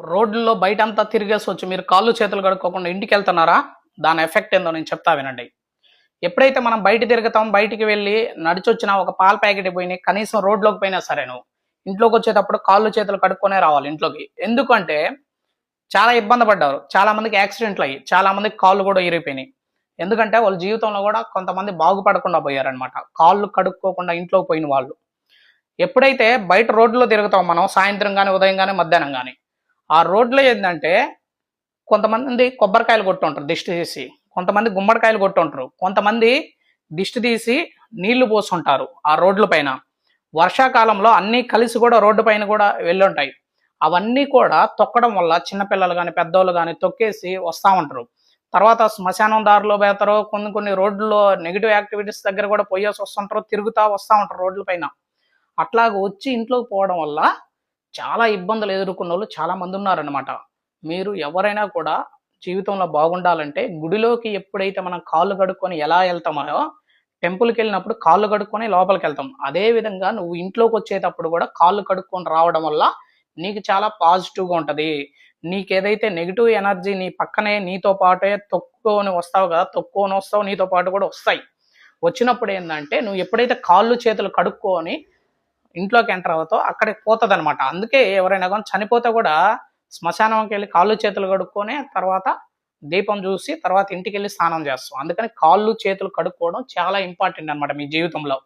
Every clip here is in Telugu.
రోడ్లలో బయటంతా తిరిగేసొచ్చి మీరు కాళ్ళు చేతులు కడుక్కోకుండా ఇంటికెళ్తున్నారా? దాని ఎఫెక్ట్ ఏందో నేను చెప్తా వినండి. ఎప్పుడైతే మనం బయట తిరుగుతాం, బయటికి వెళ్ళి నడిచొచ్చినా ఒక పాల ప్యాకెట్‌కి పోయిన కనీసం రోడ్లోకి పోయినా సరే ఇంట్లోకొచ్చేటప్పుడు కాళ్ళు చేతులు కడుక్కొనే రావాలి ఇంట్లోకి. ఎందుకంటే చాలా ఇబ్బంది పడ్డారు. చాలా మందికి యాక్సిడెంట్‌లయ్యి, చాలా మందికి కాళ్ళు గూడా ఇరిగిపోయినాయి. ఎందుకంటే వాళ్ళ జీవితంలో గూడా కొంతమంది బాగుపడకుండా పోయారనమాట. కాళ్ళు కడుక్కోకుండా ఇంట్లోకి పోయిన వాళ్ళు. ఎప్పుడైతే బయట రోడ్లో తిరుగుతాం మనం సాయంత్రం గాని, ఉదయం గాని, మధ్యాహ్నం గాని. ఆ రోడ్లో ఏందంటే కొంతమంది కొబ్బరికాయలు కొట్టుంటారు దిష్టి తీసి. కొంతమంది గుమ్మడికాయలు కొట్టుంటారు. కొంతమంది దిష్టి తీసి నీళ్లు పోసుంటారు ఆ రోడ్ల పైన. వర్షాకాలంలో అన్నీ కలిసి కూడా రోడ్డు పైన కూడా వెళ్ళుంటాయి. అవన్నీ కూడా తొక్కడం వల్ల చిన్నపిల్లలు గాని, పెద్దోళ్ళు గాని తొక్కేసి వస్తా ఉంటారు. తర్వాత శ్మశానం దారిలో పోతారు. కొన్ని కొన్ని రోడ్లలో నెగెటివ్ యాక్టివిటీస్ దగ్గర కూడా పోయేసి వస్తుంటారు. తిరుగుతా వస్తా ఉంటారు రోడ్ల పైన. అట్లాగ వచ్చి ఇంట్లోకి పోవడం వల్ల చాలా ఇబ్బందులు ఎదుర్కొన్నోళ్ళు చాలా మంది ఉన్నారనమాట. మీరు ఎవరైనా కూడా జీవితంలో బాగుండాలంటే గుడిలోకి ఎప్పుడైతే మనం కాళ్ళు కడుక్కొని ఎలా వెళ్తామో టెంపుల్‌కి వెళ్ళినప్పుడు కాళ్ళు కడుక్కొని లోపలికెళ్తాం. అదే విధంగా నువ్వు ఇంట్లోకి వచ్చేటప్పుడు కూడా కాళ్ళు కడుక్కొని రావడం వల్ల నీకు చాలా పాజిటివ్‌గా ఉంటది. నీకేదైతే నెగెటివ్ ఎనర్జీ నీ పక్కనే నీతో పాటే తొక్కుకొని వస్తావు కదా! తొక్కుకొని వస్తావు నీతో పాటు కూడా వస్తాయి. వచ్చినప్పుడు ఏందంటే నువ్వు ఎప్పుడైతే కాళ్ళు చేతులు కడుక్కొని ఇంట్లోకి ఎంటర్ అవుతావు అక్కడికి పోతదనమాట. అందుకే ఎవరైనా గాని చనిపోతే కూడా శ్మశానంకెళ్ళి కాళ్ళు చేతులు కడుక్కొని తర్వాత దీపం చూసి తర్వాత ఇంటికెళ్ళి స్నానం చేస్తాం. అందుకని కాళ్ళు చేతులు కడుక్కోవడం చాలా ఇంపార్టెంట్ అనమాట మీ జీవితంలో.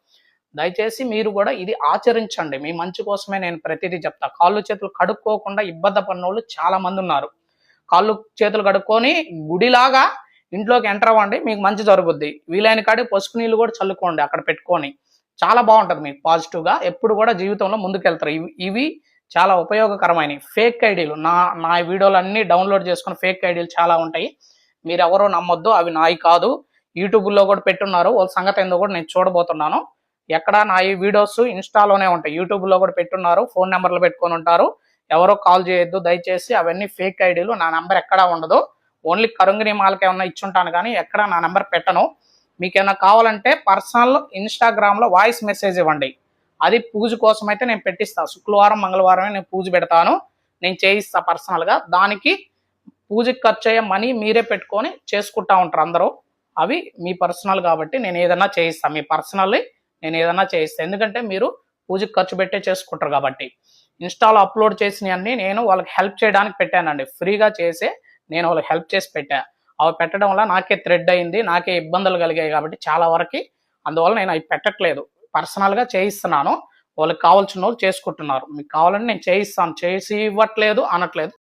దయచేసి మీరు కూడా ఇది ఆచరించండి. మీ మంచి కోసమే నేను ప్రతిదీ చెప్తా. కాళ్ళు చేతులు కడుక్కోకుండా ఇబ్బంది పడినోళ్ళు చాలా మంది ఉన్నారు. కాళ్ళు చేతులు కడుక్కొని గుడిలాగా ఇంట్లోకి ఎంటర్ అవ్వండి. మీకు మంచి జరుగుద్ది. వీలైన కాడికి పసుపు నీళ్ళు కూడా చల్లుకోండి అక్కడ పెట్టుకొని. చాలా బాగుంటది మీకు పాజిటివ్‌గా. ఎప్పుడు కూడా జీవితంలో ముందుకెళ్తారు. ఇవి చాలా ఉపయోగకరమైనవి. ఫేక్ ఐడీలు నా వీడియోలన్నీ డౌన్‌లోడ్ చేసుకొని ఫేక్ ఐడీలు చాలా ఉంటాయి. మీరెవరో నమ్మొద్దు. అవి నాయి కాదు. యూట్యూబ్‌లో కూడా పెట్టున్నారు. వాళ్ళ సంగతి ఏందో కూడా నేను చూడబోతున్నాను. ఎక్కడ నా ఈ వీడియోస్ ఇన్‌స్టాలోనే ఉంటాయి. యూట్యూబ్‌లో కూడా పెట్టున్నారు. ఫోన్ నంబర్‌లు పెట్టుకొని ఉంటారు. ఎవరో కాల్ చేయొద్దు దయచేసి. అవన్నీ ఫేక్ ఐడీలు. నా నంబర్ ఎక్కడా ఉండదు. ఓన్లీ కరుంగిని మాలకి ఏమన్నా ఇచ్చుంటాను కానీ ఎక్కడ నా నంబర్ పెట్టను. మీకేమన్నా కావాలంటే పర్సనల్ ఇన్‌స్టాగ్రామ్‌లో వాయిస్ మెసేజ్ ఇవ్వండి. అది పూజ కోసం అయితే నేను పెట్టిస్తా. శుక్రవారం, మంగళవారమే నేను పూజ పెడతాను. నేను చేయిస్తా పర్సనల్‌గా. దానికి పూజకి ఖర్చయ్యే మనీ మీరే పెట్టుకొని చేసుకుంటా ఉంటారు అందరూ. అవి మీ పర్సనల్ కాబట్టి నేను ఏదన్నా చేయిస్తా. మీ పర్సనల్లీ నేను ఏదన్నా చేయిస్తా. ఎందుకంటే మీరు పూజకి ఖర్చు పెట్టే చేసుకుంటారు కాబట్టి. ఇన్‌స్టాలో అప్‌లోడ్ చేసినయన్నీ నేను వాళ్ళకి హెల్ప్ చేయడానికి పెట్టానండి. ఫ్రీగా చేసే నేను వాళ్ళకి హెల్ప్ చేసి పెట్టా. అవి పెట్టడం వల్ల నాకే థ్రెడ్ అయింది. నాకే ఇబ్బందులు కలిగాయి కాబట్టి చాలా వరకి. అందువల్ల నేను అవి పెట్టట్లేదు. పర్సనల్‌గా చేయిస్తున్నాను. వాళ్ళకి కావాల్సినోళ్ళు చేసుకుంటున్నారు. మీకు కావాలంటే నేను చేయిస్తాను. చేసి ఇవ్వట్లేదు అనట్లేదు.